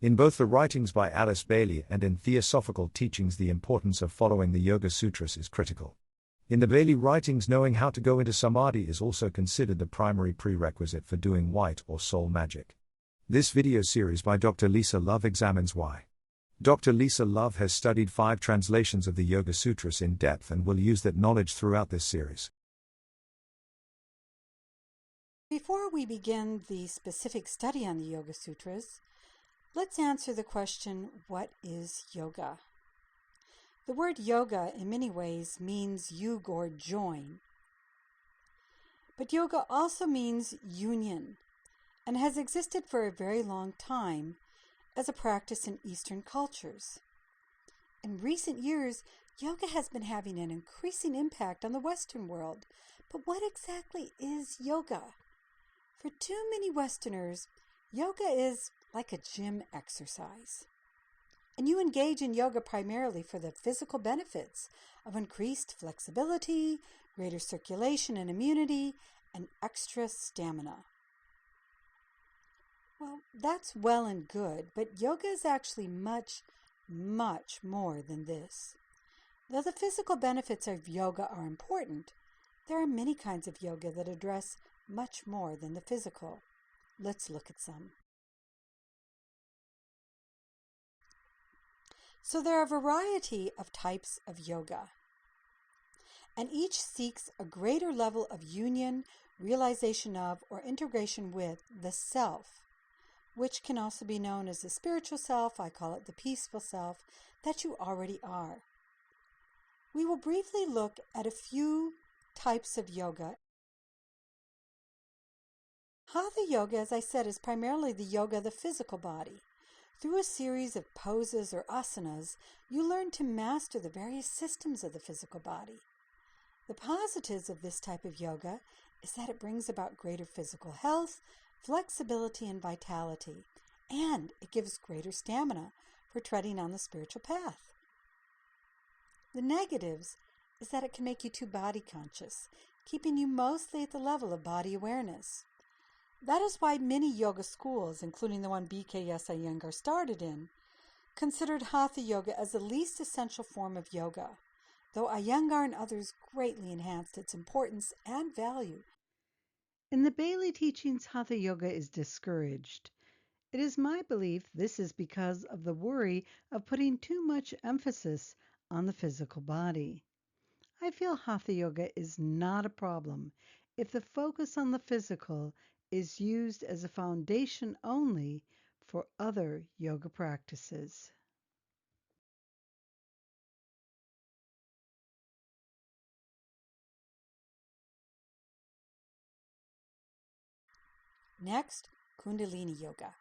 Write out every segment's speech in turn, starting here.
In both the writings by Alice Bailey and in Theosophical Teachings, the importance of following the Yoga Sutras is critical. In the Bailey writings, knowing how to go into samadhi is also considered the primary prerequisite for doing white or soul magic. This video series by Dr. Lisa Love examines why. Dr. Lisa Love has studied 5 translations of the Yoga Sutras in depth and will use that knowledge throughout this series. Before we begin the specific study on the Yoga Sutras, let's answer the question, what is yoga? The word yoga in many ways means yug or join. But yoga also means union and has existed for a very long time as a practice in Eastern cultures. In recent years, yoga has been having an increasing impact on the Western world. But what exactly is yoga? For too many Westerners, yoga is like a gym exercise. And you engage in yoga primarily for the physical benefits of increased flexibility, greater circulation and immunity, and extra stamina. Well, that's well and good, but yoga is actually much, much more than this. Though the physical benefits of yoga are important, there are many kinds of yoga that address much more than the physical. Let's look at some. So there are a variety of types of yoga, and each seeks a greater level of union, realization of, or integration with the self, which can also be known as the spiritual self, I call it the peaceful self, that you already are. We will briefly look at a few types of yoga. Hatha yoga, as I said, is primarily the yoga of the physical body. Through a series of poses or asanas, you learn to master the various systems of the physical body. The positives of this type of yoga is that it brings about greater physical health, flexibility, and vitality, and it gives greater stamina for treading on the spiritual path. The negatives is that it can make you too body conscious, keeping you mostly at the level of body awareness. That is why many yoga schools, including the one BKS Iyengar started in, considered Hatha yoga as the least essential form of yoga, though Iyengar and others greatly enhanced its importance and value. In the Bailey teachings, Hatha yoga is discouraged. It is my belief this is because of the worry of putting too much emphasis on the physical body. I feel Hatha yoga is not a problem if the focus on the physical is used as a foundation only for other yoga practices. Next, Kundalini yoga.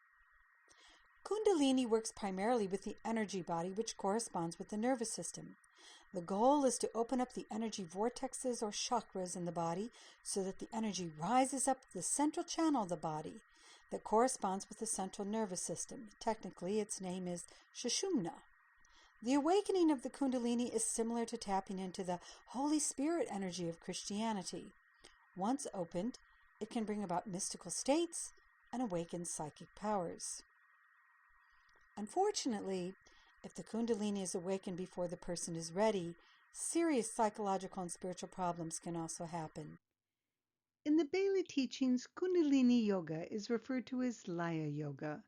Kundalini works primarily with the energy body, which corresponds with the nervous system. The goal is to open up the energy vortexes or chakras in the body so that the energy rises up the central channel of the body that corresponds with the central nervous system. Technically, its name is Sushumna. The awakening of the Kundalini is similar to tapping into the Holy Spirit energy of Christianity. Once opened, it can bring about mystical states and awaken psychic powers. Unfortunately, if the Kundalini is awakened before the person is ready, serious psychological and spiritual problems can also happen. In the Bailey teachings, Kundalini yoga is referred to as Laya yoga.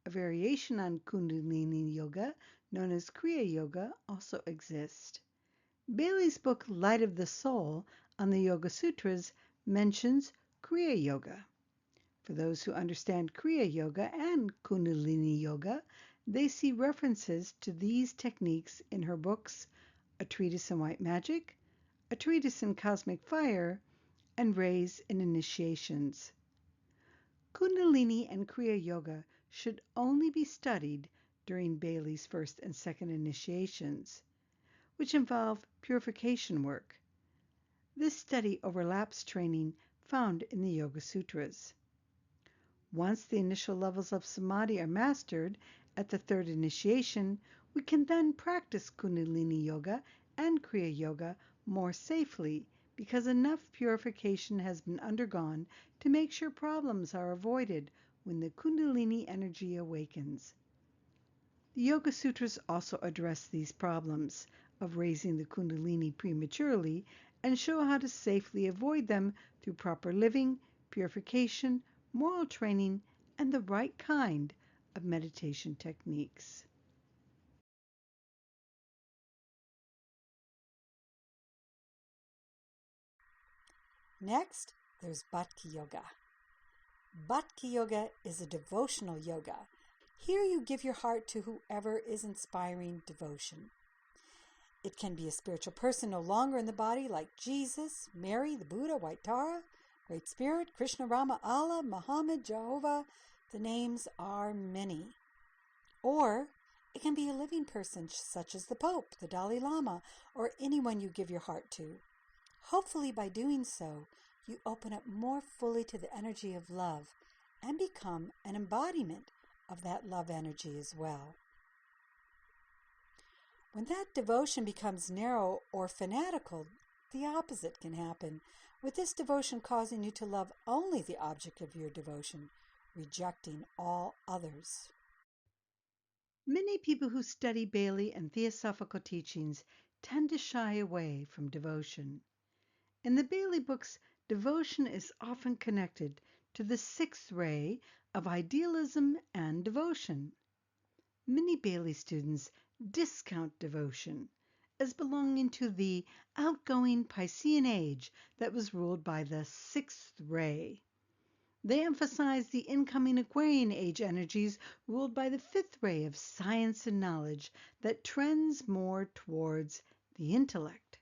A variation on Kundalini yoga, known as Kriya yoga, also exists. Bailey's book Light of the Soul on the Yoga Sutras mentions Kriya yoga. For those who understand Kriya yoga and Kundalini yoga, they see references to these techniques in her books A Treatise in White Magic, A Treatise in Cosmic Fire, and Rays in Initiations. Kundalini and Kriya yoga should only be studied during Bailey's first and second initiations, which involve purification work. This study overlaps training found in the Yoga Sutras. Once the initial levels of samadhi are mastered at the third initiation, we can then practice Kundalini yoga and Kriya yoga more safely because enough purification has been undergone to make sure problems are avoided when the Kundalini energy awakens. The Yoga Sutras also address these problems of raising the Kundalini prematurely and show how to safely avoid them through proper living, purification, moral training, and the right kind of meditation techniques. Next, there's Bhakti Yoga. Bhakti Yoga is a devotional yoga. Here you give your heart to whoever is inspiring devotion. It can be a spiritual person no longer in the body like Jesus, Mary, the Buddha, White Tara, Great Spirit, Krishna, Rama, Allah, Muhammad, Jehovah. The names are many. Or it can be a living person such as the Pope, the Dalai Lama, or anyone you give your heart to. Hopefully by doing so, you open up more fully to the energy of love and become an embodiment of that love energy as well. When that devotion becomes narrow or fanatical, the opposite can happen, with this devotion causing you to love only the object of your devotion, rejecting all others. Many people who study Bailey and Theosophical teachings tend to shy away from devotion. In the Bailey books, devotion is often connected to the sixth ray of idealism and devotion. Many Bailey students discount devotion as belonging to the outgoing Piscean age that was ruled by the sixth ray. They emphasize the incoming Aquarian age energies ruled by the fifth ray of science and knowledge that trends more towards the intellect.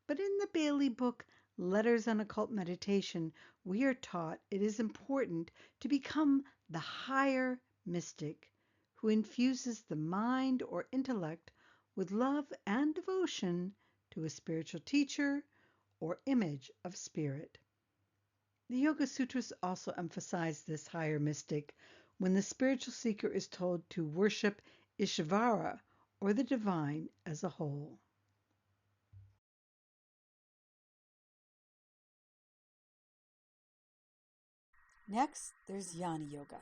But in the Bailey book, Letters on Occult Meditation, we are taught it is important to become the higher mystic who infuses the mind or intellect with love and devotion to a spiritual teacher or image of spirit. The Yoga Sutras also emphasize this higher mystic when the spiritual seeker is told to worship Ishvara, or the divine as a whole. Next, there's Jnani Yoga.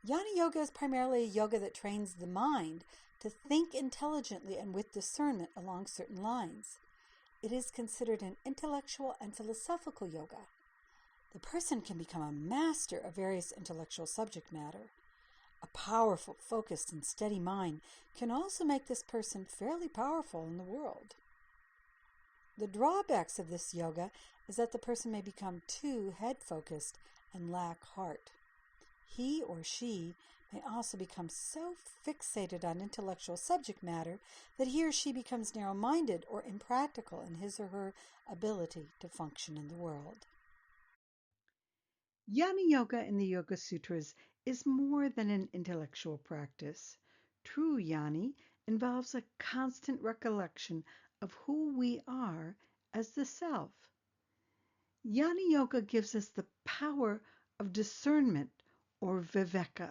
Jnani Yoga is primarily a yoga that trains the mind to think intelligently and with discernment along certain lines. It is considered an intellectual and philosophical yoga. The person can become a master of various intellectual subject matter. A powerful, focused, and steady mind can also make this person fairly powerful in the world. The drawbacks of this yoga is that the person may become too head-focused and lack heart. He or she may also become so fixated on intellectual subject matter that he or she becomes narrow-minded or impractical in his or her ability to function in the world. Jnani Yoga in the Yoga Sutras is more than an intellectual practice. True jnani involves a constant recollection of who we are as the self. Jnani Yoga gives us the power of discernment or viveka,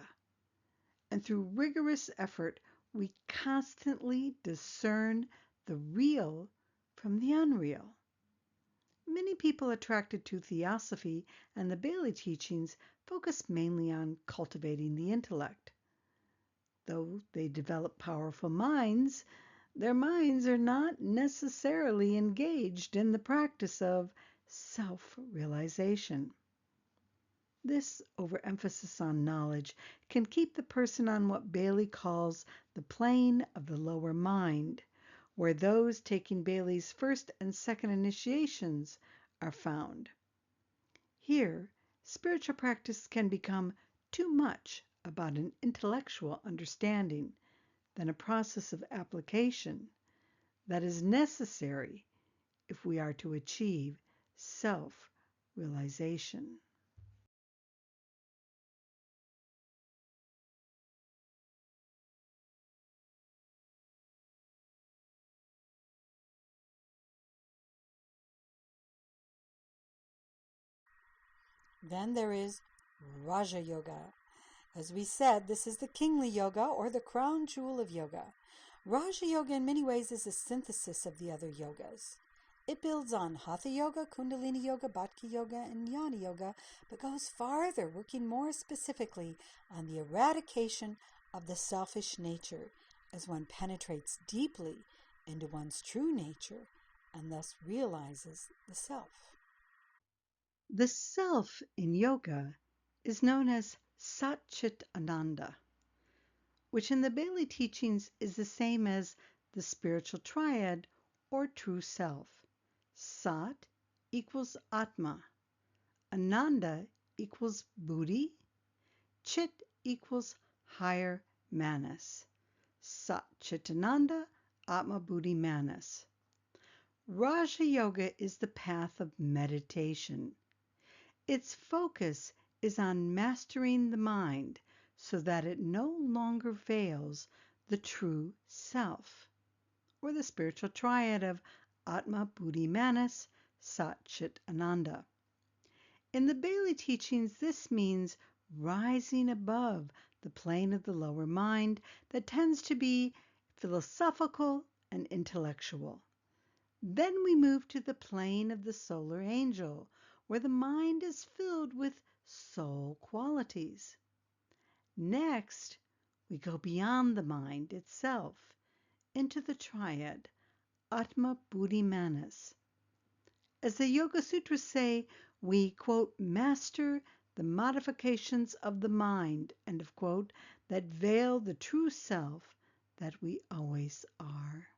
and through rigorous effort we constantly discern the real from the unreal. Many people attracted to Theosophy and the Bailey teachings focus mainly on cultivating the intellect. Though they develop powerful minds, their minds are not necessarily engaged in the practice of self-realization. This overemphasis on knowledge can keep the person on what Bailey calls the plane of the lower mind, where those taking Bailey's first and second initiations are found. Here, spiritual practice can become too much about an intellectual understanding than a process of application that is necessary if we are to achieve self-realization. Then there is Raja Yoga. As we said, this is the kingly yoga or the crown jewel of yoga. Raja Yoga in many ways is a synthesis of the other yogas. It builds on Hatha Yoga, Kundalini Yoga, Bhakti Yoga, and Jnani Yoga, but goes farther, working more specifically on the eradication of the selfish nature as one penetrates deeply into one's true nature and thus realizes the self. The self in yoga is known as Sat Chit Ananda, which in the Bailey teachings is the same as the spiritual triad or true self. Sat equals Atma, Ananda equals Buddhi, Chit equals higher Manas. Sat Chitananda, Atma Buddhi Manas. Raja Yoga is the path of meditation. Its focus is on mastering the mind so that it no longer veils the true self, or the spiritual triad of Atma Buddhi Manas, Sat Chit Ananda. In the Bailey teachings, this means rising above the plane of the lower mind that tends to be philosophical and intellectual. Then we move to the plane of the solar angel, where the mind is filled with soul qualities. Next, we go beyond the mind itself into the triad, Atma Buddhi Manas. As the Yoga Sutras say, we, quote, master the modifications of the mind, end of quote, that veil the true self that we always are.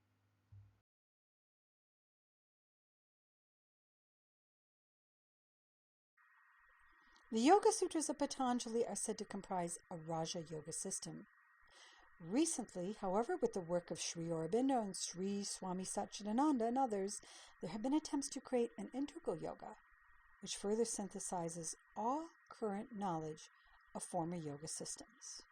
The Yoga Sutras of Patanjali are said to comprise a Raja Yoga system. Recently, however, with the work of Sri Aurobindo and Sri Swami Satchidananda and others, there have been attempts to create an integral yoga, which further synthesizes all current knowledge of former yoga systems.